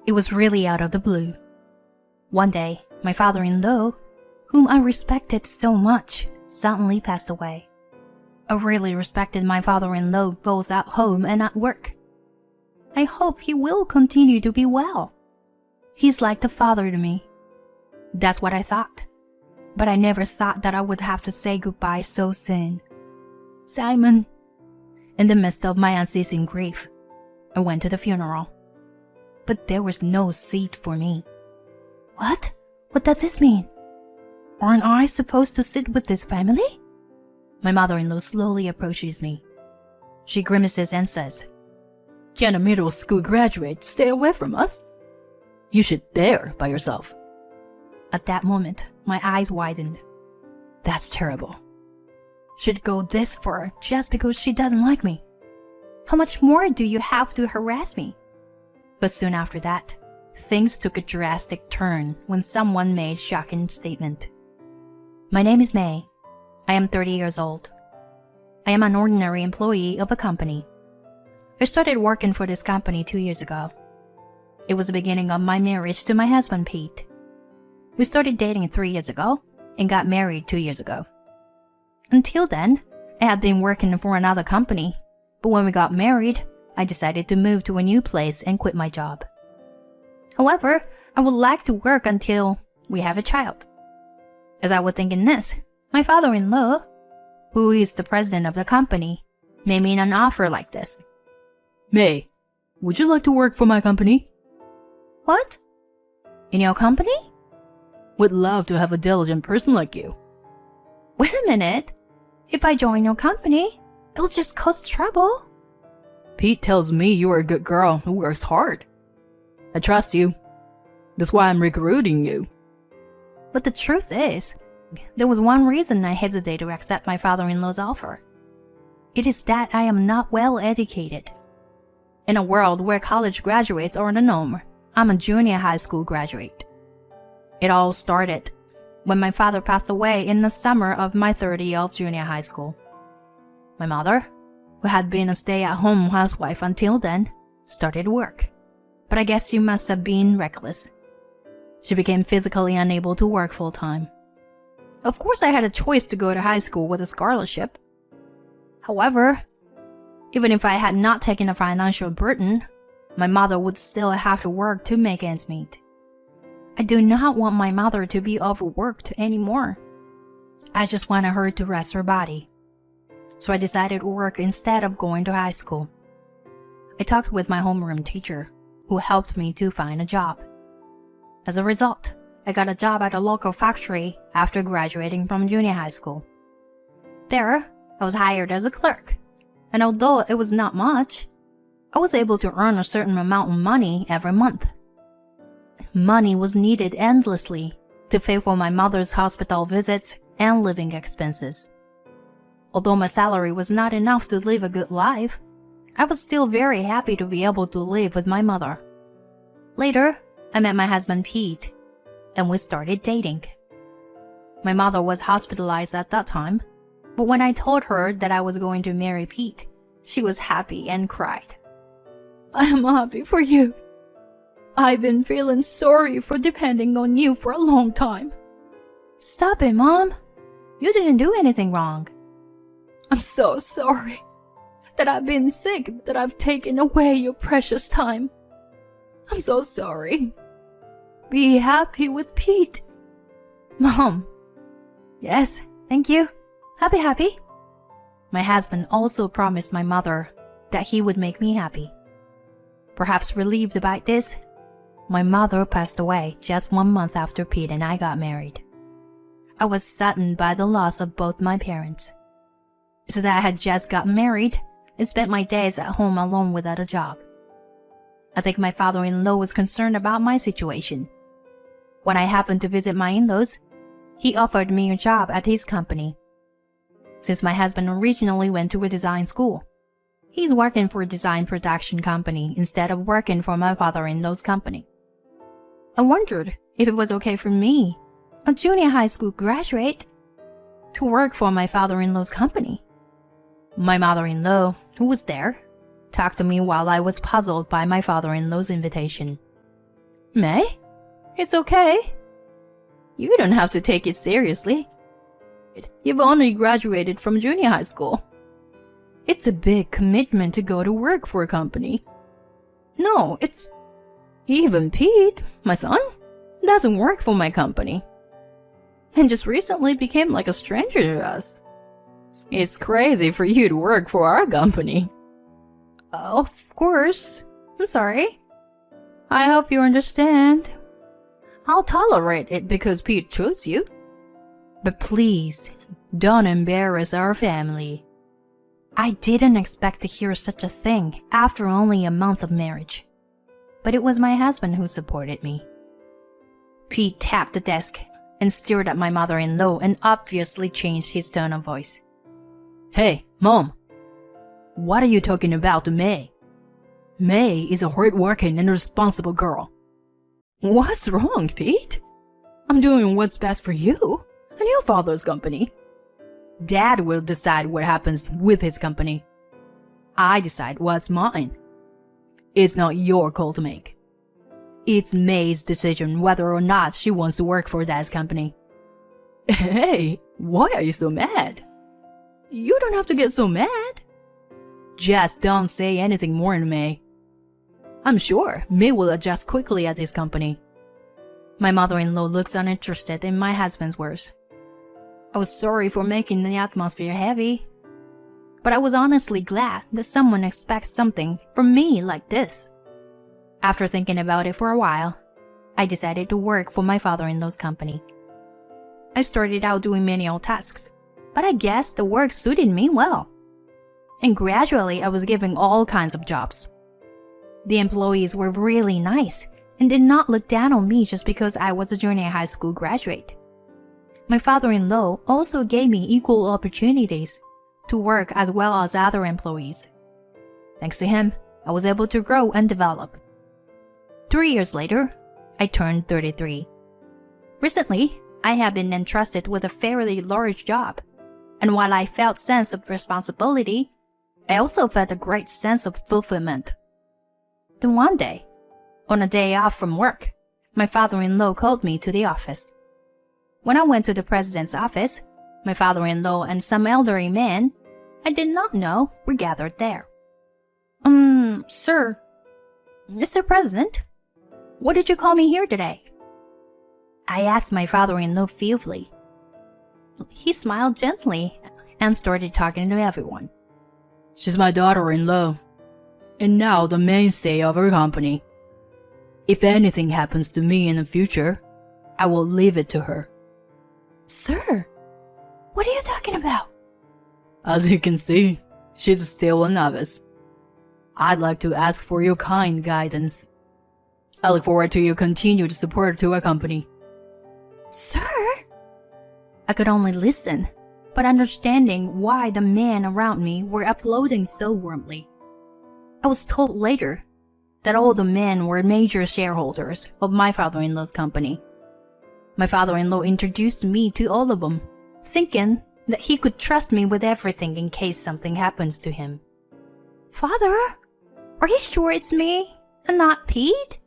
It was really out of the blue. One day, my father-in-law, whom I respected so much, suddenly passed away. I really respected my father-in-law both at home and at work. I hope he will continue to be well. He's like a father to me. That's what I thought. But I never thought that I would have to say goodbye so soon. Simon. In the midst of my unceasing grief, I went to the funeral. But there was no seat for me. What? What does this mean? Aren't I supposed to sit with this family? My mother-in-law slowly approaches me. She grimaces and says, "Can a middle school graduate stay away from us? You should there by yourself." At that moment, my eyes widened. That's terrible. She'd go this far just because she doesn't like me. How much more do you have to harass me? But soon after that, things took a drastic turn when someone made a shocking statement. My name is May. I am 30 years old. I am an ordinary employee of a company. I started working for this company 2 years ago. It was the beginning of my marriage to my husband, Pete. We started dating 3 years ago and got married 2 years ago. Until then, I had been working for another company, but when we got married, I decided to move to a new place and quit my job. However, I would like to work until we have a child. As I was thinking this, my father-in-law, who is the president of the company, made me an offer like this. "May, would you like to work for my company?" "What? In your company?" "Would love to have a diligent person like you." "Wait a minute. If I join your company, it'll just cause trouble." "Pete tells me you're a good girl who works hard. I trust you. That's why I'm recruiting you." But the truth is, there was one reason I hesitated to accept my father-in-law's offer. It is that I am not well educated. In a world where college graduates are the norm, I'm a junior high school graduate. It all started when my father passed away in the summer of my third year of junior high school. My mother, who had been a stay-at-home housewife until then, started work. But I guess she must have been reckless. She became physically unable to work full-time. Of course, I had a choice to go to high school with a scholarship. However, even if I had not taken a financial burden, my mother would still have to work to make ends meet. I do not want my mother to be overworked anymore. I just wanted her to rest her body. So I decided to work instead of going to high school. I talked with my homeroom teacher, who helped me to find a job. As a result, I got a job at a local factory after graduating from junior high school. There, I was hired as a clerk, and although it was not much, I was able to earn a certain amount of money every month. Money was needed endlessly to pay for my mother's hospital visits and living expenses. Although my salary was not enough to live a good life, I was still very happy to be able to live with my mother. Later, I met my husband Pete, and we started dating. My mother was hospitalized at that time, but when I told her that I was going to marry Pete, she was happy and cried. "I am happy for you. I've been feeling sorry for depending on you for a long time." "Stop it, Mom. You didn't do anything wrong." "I'm so sorry that I've been sick, that I've taken away your precious time. I'm so sorry. Be happy with Pete." "Mom." "Yes, thank you. Happy. My husband also promised my mother that he would make me happy. Perhaps relieved by this, my mother passed away just 1 month after Pete and I got married. I was saddened by the loss of both my parents. Since I had just gotten married and spent my days at home alone without a job. I think my father-in-law was concerned about my situation. When I happened to visit my in-laws, he offered me a job at his company. Since my husband originally went to a design school, he's working for a design production company instead of working for my father-in-law's company. I wondered if it was okay for me, a junior high school graduate, to work for my father-in-law's company. My mother-in-law, who was there, talked to me while I was puzzled by my father-in-law's invitation. May? It's okay. You don't have to take it seriously. You've only graduated from junior high school. It's a big commitment to go to work for a company. No, it's... Even Pete, my son, doesn't work for my company. And just recently became like a stranger to us. It's crazy for you to work for our company. Of course. I'm sorry. I hope you understand. I'll tolerate it because Pete chose you. But please, don't embarrass our family. I didn't expect to hear such a thing after only a month of marriage. But it was my husband who supported me. Pete tapped the desk and stared at my mother-in-law and obviously changed his tone of voice. Hey, Mom. What are you talking about to May? May is a hard-working and responsible girl. What's wrong, Pete? I'm doing what's best for you and your father's company. Dad will decide what happens with his company. I decide what's mine. It's not your call to make. It's May's decision whether or not she wants to work for Dad's company. Hey, why are you so mad? You don't have to get so mad. Just don't say anything more to May. I'm sure May will adjust quickly at his company. My mother-in-law looks uninterested in my husband's words. I was sorry for making the atmosphere heavy, but I was honestly glad that someone expects something from me like this. After thinking about it for a while, I decided to work for my father-in-law's company. I started out doing manual tasks, but I guess the work suited me well. And gradually I was given all kinds of jobs. The employees were really nice and did not look down on me just because I was a junior high school graduate. My father-in-law also gave me equal opportunities to work as well as other employees. Thanks to him, I was able to grow and develop. 3 years later, I turned 33. Recently, I have been entrusted with a fairly large job, and while I felt a sense of responsibility, I also felt a great sense of fulfillment. Then one day, on a day off from work, my father-in-law called me to the office. When I went to the president's office, my father-in-law and some elderly men I did not know were gathered there. Sir, Mr. President, what did you call me here today? I asked my father-in-law feebly. He smiled gently and started talking to everyone. She's my daughter-in-law, and now the mainstay of our company. If anything happens to me in the future, I will leave it to her. Sir, what are you talking about? As you can see, she's still a novice. I'd like to ask for your kind guidance. I look forward to your continued support to our company. Sir? I could only listen, but understanding why the men around me were applauding so warmly. I was told later that all the men were major shareholders of my father-in-law's company. My father-in-law introduced me to all of them, thinking that he could trust me with everything in case something happens to him. Father, are you sure it's me and not Pete?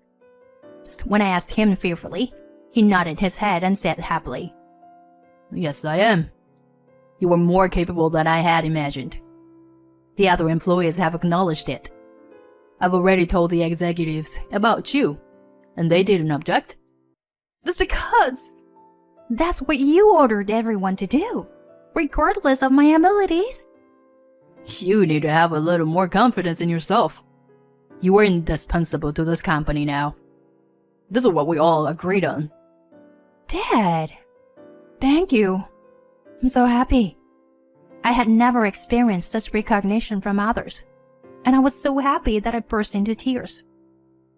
When I asked him fearfully, he nodded his head and said happily, Yes, I am. You were more capable than I had imagined. The other employees have acknowledged it. I've already told the executives about you, and they didn't object. That's because that's what you ordered everyone to do, regardless of my abilities. You need to have a little more confidence in yourself. You are indispensable to this company now. This is what we all agreed on. Dad, thank you. I'm so happy. I had never experienced such recognition from others, and I was so happy that I burst into tears.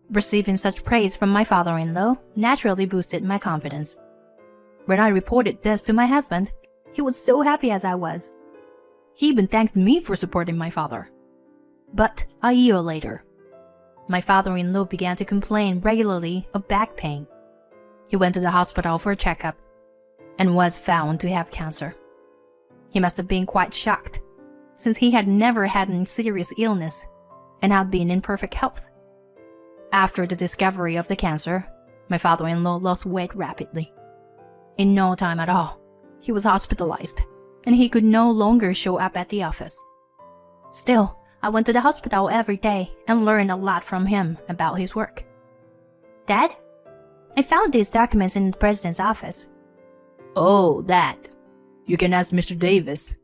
Receiving such praise from my father-in-law naturally boosted my confidence. When I reported this to my husband, he was so happy as I was. He even thanked me for supporting my father. But a year later, my father-in-law began to complain regularly of back pain. He went to the hospital for a checkup and was found to have cancer. He must have been quite shocked, since he had never had any serious illness and had been in perfect health. After the discovery of the cancer, My father-in-law lost weight rapidly. In no time at all, he was hospitalized, and he could no longer show up at the office. Still, I went to the hospital every day and learned a lot from him about his work. Dad, I found these documents in the president's office. Oh, that. You can ask Mr. Davis,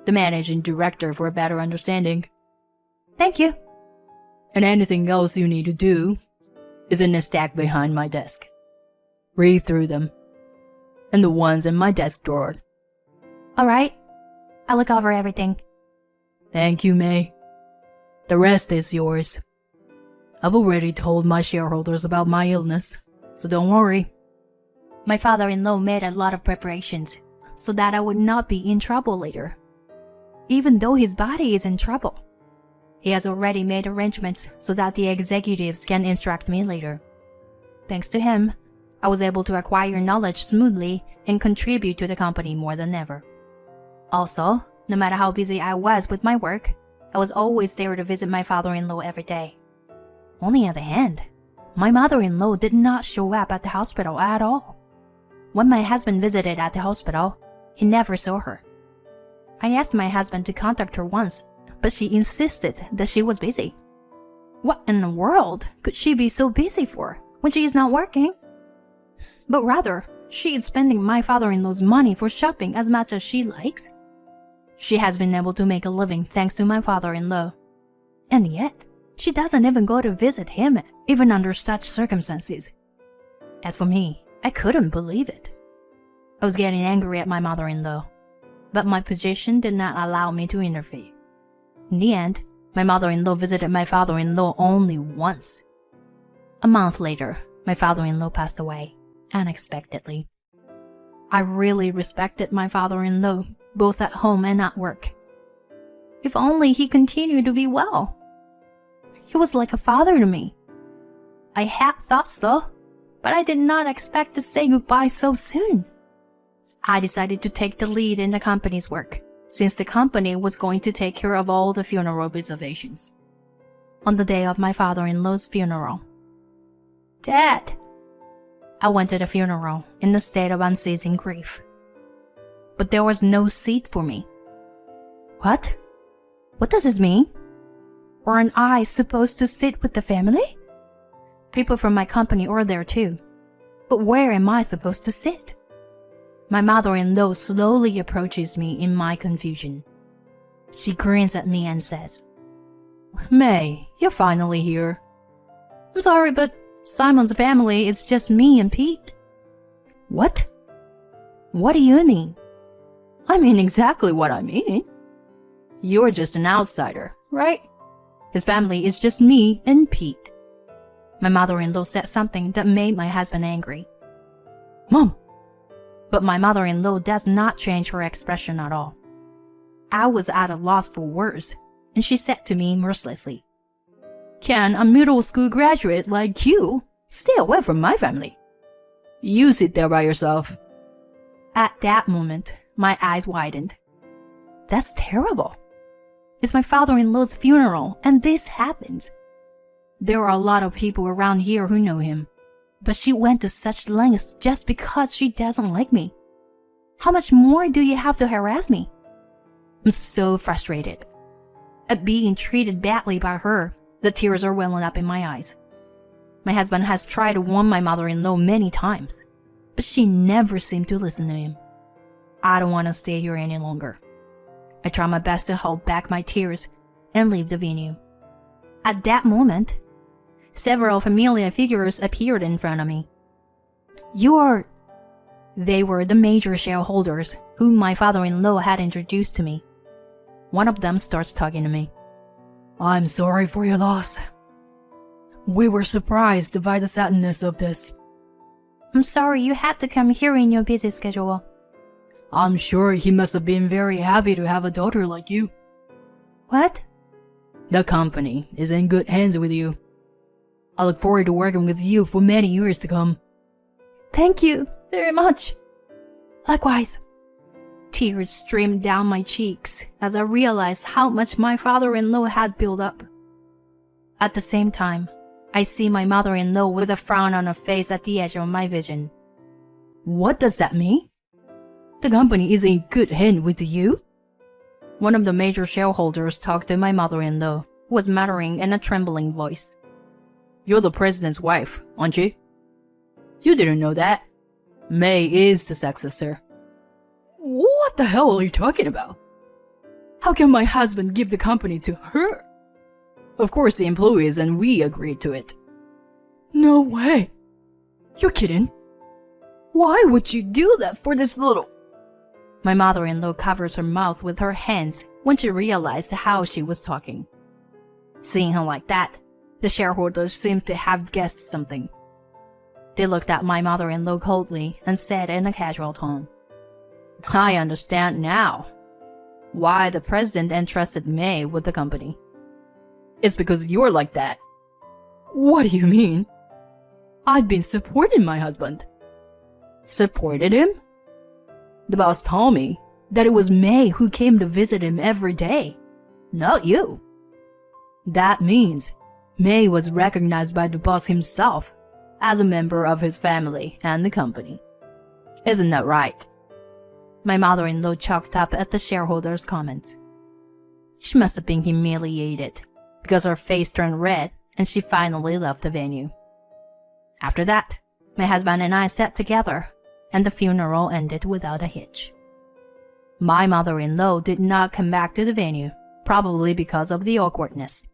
the managing director, for a better understanding. Thank you. And anything else you need to do is in a stack behind my desk. Read through them. And the ones in my desk drawer. All right. I'll look over everything. Thank you, May. The rest is yours. I've already told my shareholders about my illness, so don't worry. My father-in-law made a lot of preparations so that I would not be in trouble later. Even though his body is in trouble, he has already made arrangements so that the executives can instruct me later. Thanks to him, I was able to acquire knowledge smoothly and contribute to the company more than ever. Also, no matter how busy I was with my work, I was always there to visit my father-in-law every day. On the other hand, my mother-in-law did not show up at the hospital at all. When my husband visited at the hospital, he never saw her. I asked my husband to contact her once, but she insisted that she was busy. What in the world could she be so busy for when she is not working? But rather, she is spending my father-in-law's money for shopping as much as she likes. She has been able to make a living thanks to my father-in-law. And yet, she doesn't even go to visit him, even under such circumstances. As for me, I couldn't believe it. I was getting angry at my mother-in-law, but my position did not allow me to interfere. In the end, my mother-in-law visited my father-in-law only once. A month later, my father-in-law passed away, unexpectedly. I really respected my father-in-law, both at home and at work. If only he continued to be well. He was like a father to me. I had thought so, but I did not expect to say goodbye so soon. I decided to take the lead in the company's work, since the company was going to take care of all the funeral reservations. On the day of my father-in-law's funeral, Dad! I went to the funeral in a state of unceasing grief. But there was no seat for me. What? What does this mean? Weren't I supposed to sit with the family? People from my company are there too. But where am I supposed to sit? My mother-in-law slowly approaches me in my confusion. She grins at me and says, May, you're finally here. I'm sorry, but Simon's family is just me and Pete. What? What do you mean? I mean exactly what I mean. You're just an outsider, right? His family is just me and Pete. My mother-in-law said something that made my husband angry. Mom! But my mother-in-law does not change her expression at all. I was at a loss for words, and she said to me mercilessly, Can a middle school graduate like you stay away from my family? You sit there by yourself. At that moment, my eyes widened. That's terrible. It's my father-in-law's funeral, and this happens. There are a lot of people around here who know him, but she went to such lengths just because she doesn't like me. How much more do you have to harass me? I'm so frustrated. At being treated badly by her, the tears are welling up in my eyes. My husband has tried to warn my mother-in-law many times, but she never seemed to listen to him. I don't want to stay here any longer. I try my best to hold back my tears and leave the venue. At that moment, several familiar figures appeared in front of me. They were the major shareholders whom my father-in-law had introduced to me. One of them starts talking to me. I'm sorry for your loss. We were surprised by the sadness of this. I'm sorry you had to come here in your busy schedule. I'm sure he must have been very happy to have a daughter like you. What? The company is in good hands with you. I look forward to working with you for many years to come. Thank you very much. Likewise. Tears streamed down my cheeks as I realized how much my father-in-law had built up. At the same time, I see my mother-in-law with a frown on her face at the edge of my vision. What does that mean? The company is in good hand with you? One of the major shareholders talked to my mother-in-law, who was muttering in a trembling voice. You're the president's wife, aren't you? You didn't know that. May is the successor. What the hell are you talking about? How can my husband give the company to her? Of course the employees and we agreed to it. No way. You're kidding. Why would you do that for this little... My mother-in-law covers her mouth with her hands when she realized how she was talking. Seeing her like that, the shareholders seemed to have guessed something. They looked at my mother-in-law coldly and said in a casual tone, I understand now why the president entrusted May with the company. It's because you're like that. What do you mean? I've been supporting my husband. Supported him? The boss told me that it was May who came to visit him every day, not you. That means May was recognized by the boss himself as a member of his family and the company. Isn't that right? My mother-in-law choked up at the shareholder's comments. She must have been humiliated because her face turned red and she finally left the venue. After that, my husband and I sat together and the funeral ended without a hitch. My mother-in-law did not come back to the venue, probably because of the awkwardness.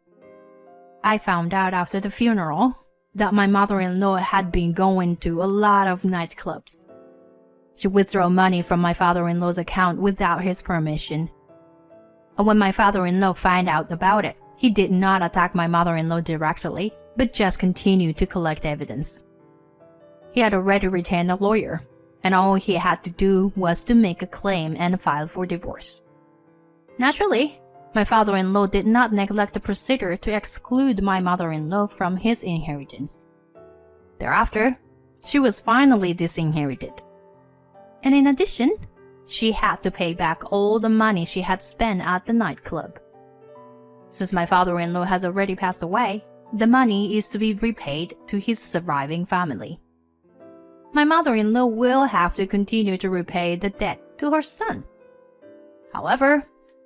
I found out after the funeral that my mother-in-law had been going to a lot of nightclubs. She withdrew money from my father-in-law's account without his permission. And when my father-in-law found out about it, he did not attack my mother-in-law directly, but just continued to collect evidence. He had already retained a lawyer, and all he had to do was to make a claim and file for divorce. Naturally, my father-in-law did not neglect the procedure to exclude my mother-in-law from his inheritance. Thereafter, she was finally disinherited. And in addition, she had to pay back all the money she had spent at the nightclub. Since my father-in-law has already passed away, the money is to be repaid to his surviving family. My mother-in-law will have to continue to repay the debt to her son. However,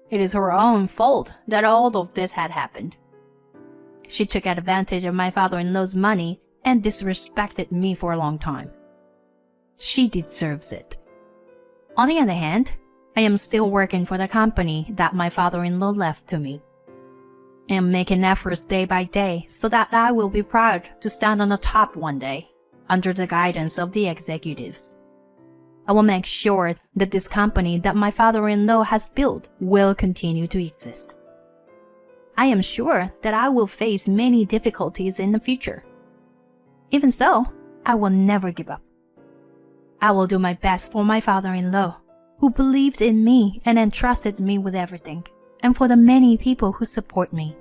it is her own fault that all of this had happened. She took advantage of my father-in-law's money and disrespected me for a long time. She deserves it. On the other hand, I am still working for the company that my father-in-law left to me. I am making efforts day by day so that I will be proud to stand on the top one day, under the guidance of the executives. I will make sure that this company that my father-in-law has built will continue to exist. I am sure that I will face many difficulties in the future. Even so, I will never give up. I will do my best for my father-in-law, who believed in me and entrusted me with everything, and for the many people who support me.